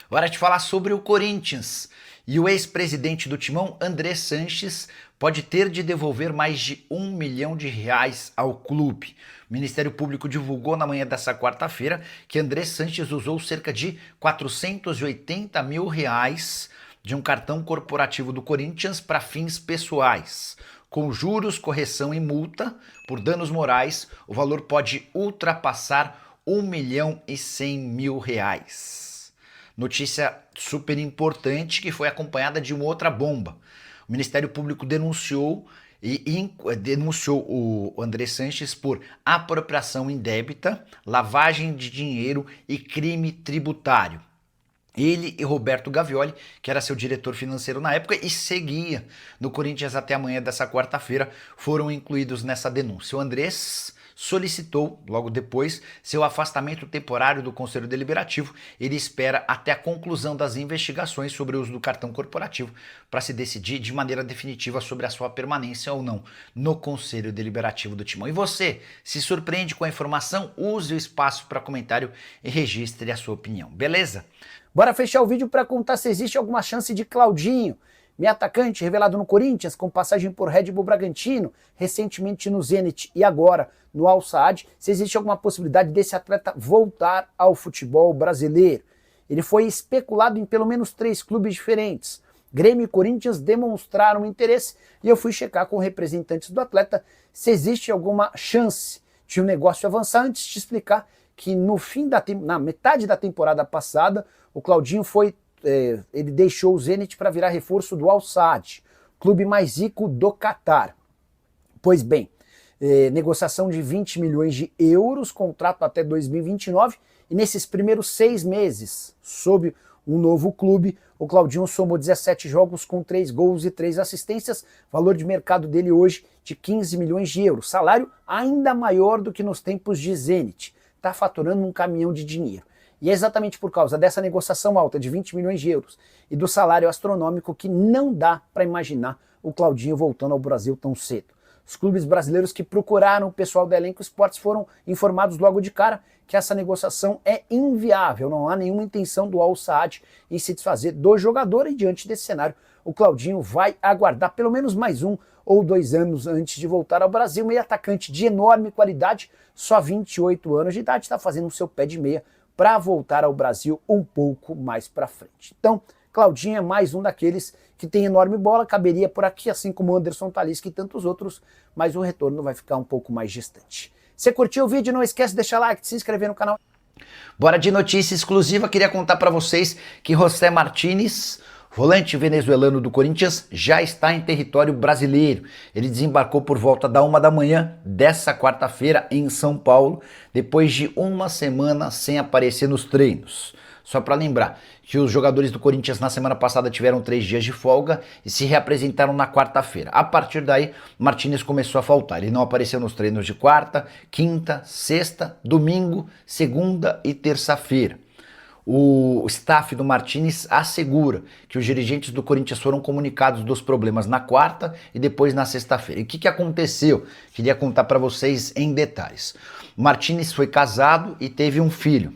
Hora de falar sobre o Corinthians. E o ex-presidente do Timão, André Sanches, pode ter de devolver mais de R$ 1 milhão ao clube. O Ministério Público divulgou na manhã dessa quarta-feira que André Sanches usou cerca de R$ 480 mil de um cartão corporativo do Corinthians para fins pessoais. Com juros, correção e multa por danos morais, o valor pode ultrapassar R$ 1.100.000. Notícia super importante que foi acompanhada de uma outra bomba. O Ministério Público denunciou o André Sanches por apropriação indébita, lavagem de dinheiro e crime tributário. Ele e Roberto Gavioli, que era seu diretor financeiro na época e seguia no Corinthians até a manhã dessa quarta-feira, foram incluídos nessa denúncia. O Andrés solicitou, logo depois, seu afastamento temporário do Conselho Deliberativo. Ele espera até a conclusão das investigações sobre o uso do cartão corporativo para se decidir de maneira definitiva sobre a sua permanência ou não no Conselho Deliberativo do Timão. E você, se surpreende com a informação? Use o espaço para comentário e registre a sua opinião, beleza? Bora fechar o vídeo para contar se existe alguma chance de Claudinho, meio atacante revelado no Corinthians, com passagem por Red Bull Bragantino, recentemente no Zenit e agora no Al Sadd, se existe alguma possibilidade desse atleta voltar ao futebol brasileiro. Ele foi especulado em pelo menos 3 clubes diferentes. Grêmio e Corinthians demonstraram interesse e eu fui checar com representantes do atleta se existe alguma chance de o negócio avançar antes de explicar que na metade da temporada passada o Claudinho ele deixou o Zenit para virar reforço do Al Sadd, clube mais rico do Catar. Pois bem, negociação de 20 milhões de euros, contrato até 2029, e nesses primeiros 6 meses, sob um novo clube, o Claudinho somou 17 jogos com 3 gols e 3 assistências, valor de mercado dele hoje de 15 milhões de euros, salário ainda maior do que nos tempos de Zenit, está faturando um caminhão de dinheiro. E é exatamente por causa dessa negociação alta de 20 milhões de euros e do salário astronômico que não dá para imaginar o Claudinho voltando ao Brasil tão cedo. Os clubes brasileiros que procuraram o pessoal da Elenco Esportes foram informados logo de cara que essa negociação é inviável, não há nenhuma intenção do Al Sadd em se desfazer do jogador e diante desse cenário o Claudinho vai aguardar pelo menos mais 1 ou 2 anos antes de voltar ao Brasil. Meio atacante de enorme qualidade, só 28 anos de idade, está fazendo o seu pé de meia para voltar ao Brasil um pouco mais para frente. Então, Claudinho é mais um daqueles que tem enorme bola, caberia por aqui, assim como Anderson Talisca e tantos outros, mas o retorno vai ficar um pouco mais distante. Se curtiu o vídeo, não esquece de deixar like, de se inscrever no canal. Bora de notícia exclusiva, queria contar para vocês que José Martínez, volante venezuelano do Corinthians, já está em território brasileiro. Ele desembarcou por volta da 1 da manhã dessa quarta-feira em São Paulo, depois de uma semana sem aparecer nos treinos. Só para lembrar que os jogadores do Corinthians na semana passada tiveram 3 dias de folga e se reapresentaram na quarta-feira. A partir daí, Martínez começou a faltar. Ele não apareceu nos treinos de quarta, quinta, sexta, domingo, segunda e terça-feira. O staff do Martínez assegura que os dirigentes do Corinthians foram comunicados dos problemas na quarta e depois na sexta-feira. E o que aconteceu? Queria contar para vocês em detalhes. O Martínez foi casado e teve um filho.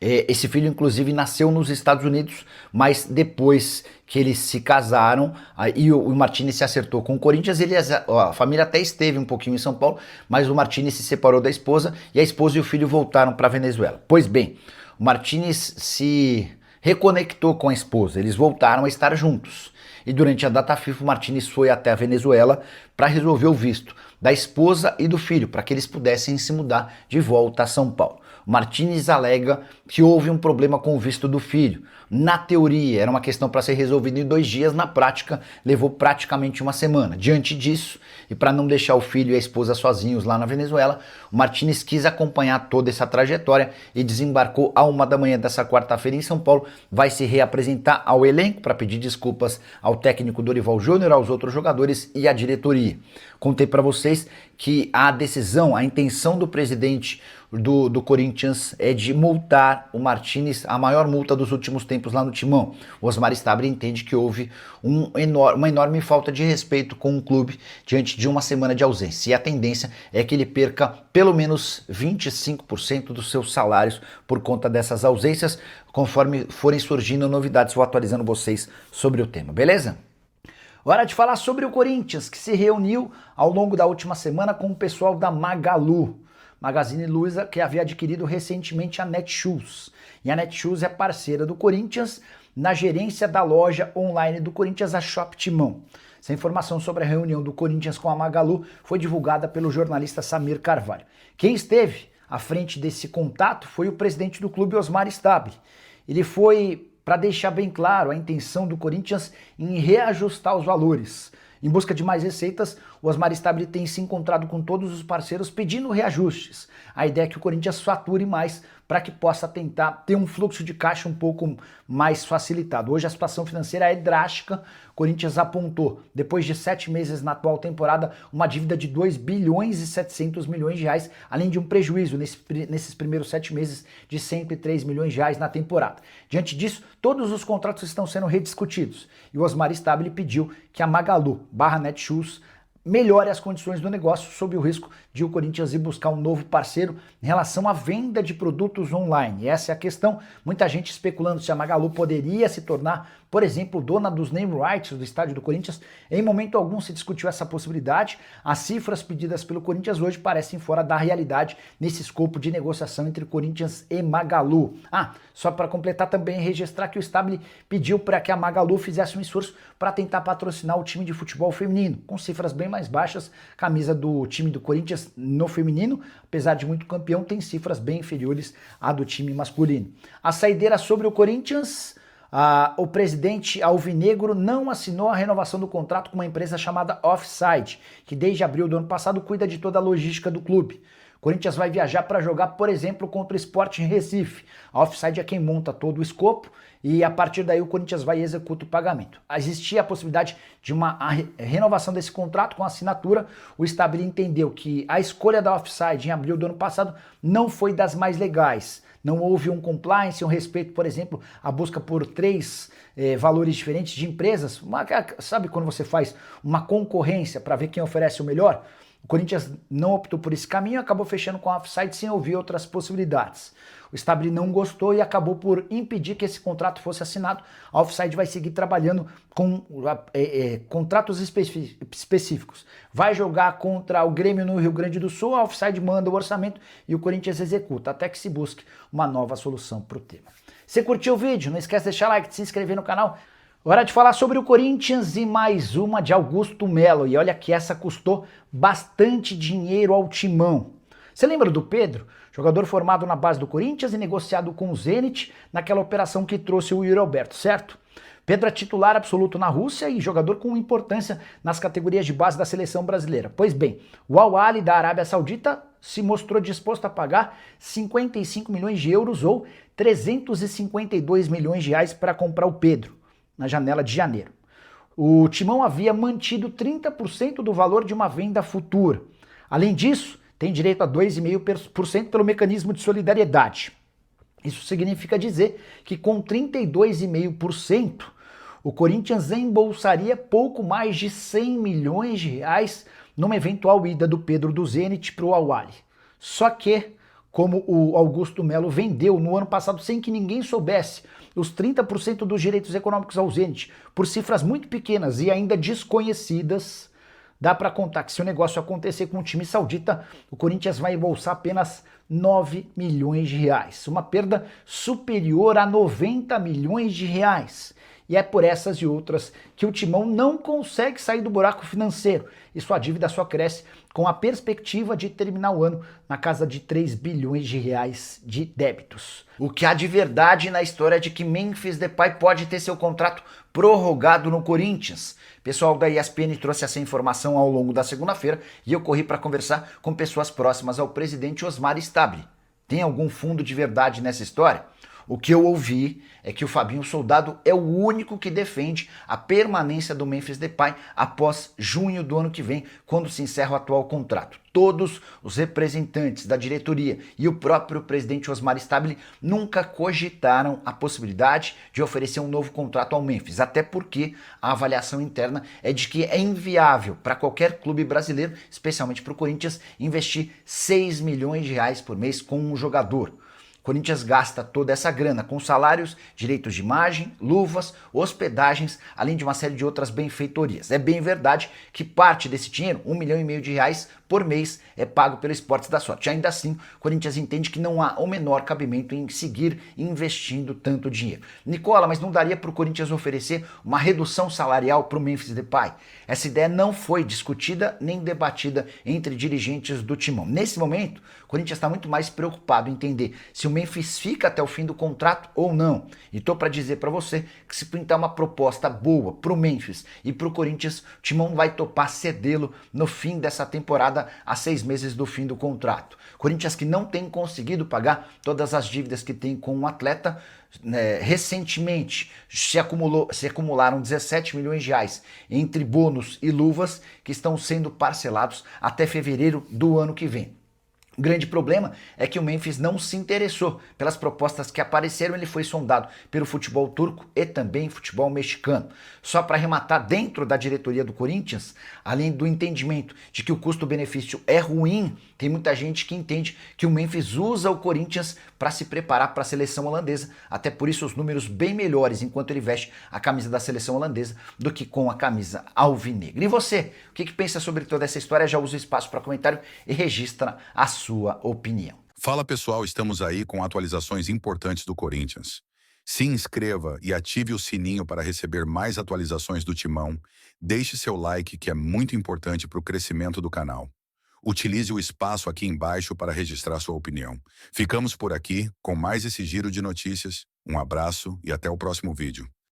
Esse filho, inclusive, nasceu nos Estados Unidos, mas depois que eles se casaram, aí o Martínez se acertou com o Corinthians, a família até esteve um pouquinho em São Paulo, mas o Martínez se separou da esposa e a esposa e o filho voltaram para a Venezuela. Pois bem, o Martínez se reconectou com a esposa, eles voltaram a estar juntos. E durante a data FIFA, o Martínez foi até a Venezuela para resolver o visto da esposa e do filho, para que eles pudessem se mudar de volta a São Paulo. O Martínez alega que houve um problema com o visto do filho. Na teoria, era uma questão para ser resolvida em 2 dias, na prática, levou praticamente uma semana. Diante disso, e para não deixar o filho e a esposa sozinhos lá na Venezuela, o Martínez quis acompanhar toda essa trajetória e desembarcou à 1 da manhã dessa quarta-feira em São Paulo. Vai se reapresentar ao elenco para pedir desculpas ao técnico Dorival Júnior, aos outros jogadores e à diretoria. contei para vocês que a decisão, a intenção do presidente do Corinthians é de multar o Martínez, a maior multa dos últimos tempos lá no Timão. O Osmar Stabile entende que houve uma enorme falta de respeito com o clube diante de uma semana de ausência. E a tendência é que ele perca pelo menos 25% dos seus salários por conta dessas ausências. Conforme forem surgindo novidades, vou atualizando vocês sobre o tema, beleza? Hora de falar sobre o Corinthians, que se reuniu ao longo da última semana com o pessoal da Magalu. Magazine Luiza, que havia adquirido recentemente a Netshoes. E a Netshoes é parceira do Corinthians na gerência da loja online do Corinthians, a Shop Timão. Essa informação sobre a reunião do Corinthians com a Magalu foi divulgada pelo jornalista Samir Carvalho. Quem esteve à frente desse contato foi o presidente do clube, Osmar Stabile. Ele foi para deixar bem claro a intenção do Corinthians em reajustar os valores. Em busca de mais receitas, o Osmar Stabile tem se encontrado com todos os parceiros pedindo reajustes. A ideia é que o Corinthians fature mais para que possa tentar ter um fluxo de caixa um pouco mais facilitado. Hoje a situação financeira é drástica. O Corinthians apontou, depois de 7 meses na atual temporada, uma dívida de 2 bilhões e 700 milhões de reais, além de um prejuízo nesses primeiros 7 meses de 103 milhões de reais na temporada. Diante disso, todos os contratos estão sendo rediscutidos. E o Osmar Stabile pediu que a Magalu /Netshoes melhore as condições do negócio sob o risco de o Corinthians ir buscar um novo parceiro em relação à venda de produtos online. E essa é a questão. Muita gente especulando se a Magalu poderia se tornar, por exemplo, dona dos name rights do estádio do Corinthians. Em momento algum se discutiu essa possibilidade. As cifras pedidas pelo Corinthians hoje parecem fora da realidade nesse escopo de negociação entre Corinthians e Magalu. Só para completar também, registrar que o Stabile pediu para que a Magalu fizesse um esforço para tentar patrocinar o time de futebol feminino, com cifras bem mais baixas. Camisa do time do Corinthians no feminino, apesar de muito campeão, tem cifras bem inferiores à do time masculino. A saideira sobre o Corinthians, o presidente alvinegro não assinou a renovação do contrato com uma empresa chamada Offside, que desde abril do ano passado cuida de toda a logística do clube. O Corinthians vai viajar para jogar, por exemplo, contra o Sport em Recife. A Offside é quem monta todo o escopo e a partir daí o Corinthians vai e executa o pagamento. Existia a possibilidade de uma renovação desse contrato com assinatura. O Stabile entendeu que a escolha da Offside em abril do ano passado não foi das mais legais. Não houve um compliance, um respeito, por exemplo, a busca por 3 valores diferentes de empresas. Sabe quando você faz uma concorrência para ver quem oferece o melhor? O Corinthians não optou por esse caminho e acabou fechando com a Offside sem ouvir outras possibilidades. O Stabile não gostou e acabou por impedir que esse contrato fosse assinado. A Offside vai seguir trabalhando com contratos específicos. Vai jogar contra o Grêmio no Rio Grande do Sul, a Offside manda o orçamento e o Corinthians executa, até que se busque uma nova solução para o tema. Se curtiu o vídeo, não esquece de deixar like, de se inscrever no canal. Hora de falar sobre o Corinthians e mais uma de Augusto Melo. E olha que essa custou bastante dinheiro ao Timão. Você lembra do Pedro? Jogador formado na base do Corinthians e negociado com o Zenit naquela operação que trouxe o Yuri Alberto, certo? Pedro é titular absoluto na Rússia e jogador com importância nas categorias de base da seleção brasileira. Pois bem, o Al-Ahly da Arábia Saudita se mostrou disposto a pagar 55 milhões de euros ou 352 milhões de reais para comprar o Pedro na janela de janeiro. O Timão havia mantido 30% do valor de uma venda futura. Além disso, tem direito a 2,5% pelo mecanismo de solidariedade. Isso significa dizer que com 32,5%, o Corinthians embolsaria pouco mais de 100 milhões de reais numa eventual ida do Pedro do Zenit para o Al-Ahly. Só que, como o Augusto Melo vendeu no ano passado sem que ninguém soubesse os 30% dos direitos econômicos ao Zenit por cifras muito pequenas e ainda desconhecidas, dá para contar que se o negócio acontecer com o time saudita, o Corinthians vai embolsar apenas 9 milhões de reais, uma perda superior a 90 milhões de reais. E é por essas e outras que o Timão não consegue sair do buraco financeiro e sua dívida só cresce com a perspectiva de terminar o ano na casa de 3 bilhões de reais de débitos. O que há de verdade na história é de que Memphis Depay pode ter seu contrato prorrogado no Corinthians. O pessoal da ESPN trouxe essa informação ao longo da segunda-feira e eu corri para conversar com pessoas próximas ao presidente Osmar Stabile. Tem algum fundo de verdade nessa história? O que eu ouvi é que o Fabinho Soldado é o único que defende a permanência do Memphis Depay após junho do ano que vem, quando se encerra o atual contrato. Todos os representantes da diretoria e o próprio presidente Osmar Stabile nunca cogitaram a possibilidade de oferecer um novo contrato ao Memphis, até porque a avaliação interna é de que é inviável para qualquer clube brasileiro, especialmente para o Corinthians, investir 6 milhões de reais por mês com um jogador. O Corinthians gasta toda essa grana com salários, direitos de imagem, luvas, hospedagens, além de uma série de outras benfeitorias. É bem verdade que parte desse dinheiro, 1,5 milhão de reais por mês, é pago pelo Esportes da Sorte. Ainda assim, o Corinthians entende que não há o menor cabimento em seguir investindo tanto dinheiro. Nicola, mas não daria para o Corinthians oferecer uma redução salarial para o Memphis Depay? Essa ideia não foi discutida nem debatida entre dirigentes do Timão. Nesse momento, o Corinthians está muito mais preocupado em entender se o Memphis fica até o fim do contrato ou não. E tô para dizer para você que se pintar uma proposta boa pro Memphis e pro Corinthians, o Timão vai topar cedê-lo no fim dessa temporada, a 6 meses do fim do contrato. Corinthians que não tem conseguido pagar todas as dívidas que tem com o atleta, recentemente se acumularam 17 milhões de reais entre bônus e luvas que estão sendo parcelados até fevereiro do ano que vem. O grande problema é que o Memphis não se interessou pelas propostas que apareceram, ele foi sondado pelo futebol turco e também futebol mexicano. Só para arrematar, dentro da diretoria do Corinthians, além do entendimento de que o custo-benefício é ruim, tem muita gente que entende que o Memphis usa o Corinthians para se preparar para a seleção holandesa, até por isso os números bem melhores enquanto ele veste a camisa da seleção holandesa do que com a camisa alvinegra. E você, o que pensa sobre toda essa história? Já usa o espaço para comentário e registra a sua opinião. Fala pessoal, estamos aí com atualizações importantes do Corinthians. Se inscreva e ative o sininho para receber mais atualizações do Timão. Deixe seu like, que é muito importante para o crescimento do canal. Utilize o espaço aqui embaixo para registrar sua opinião. Ficamos por aqui com mais esse giro de notícias. Um abraço e até o próximo vídeo.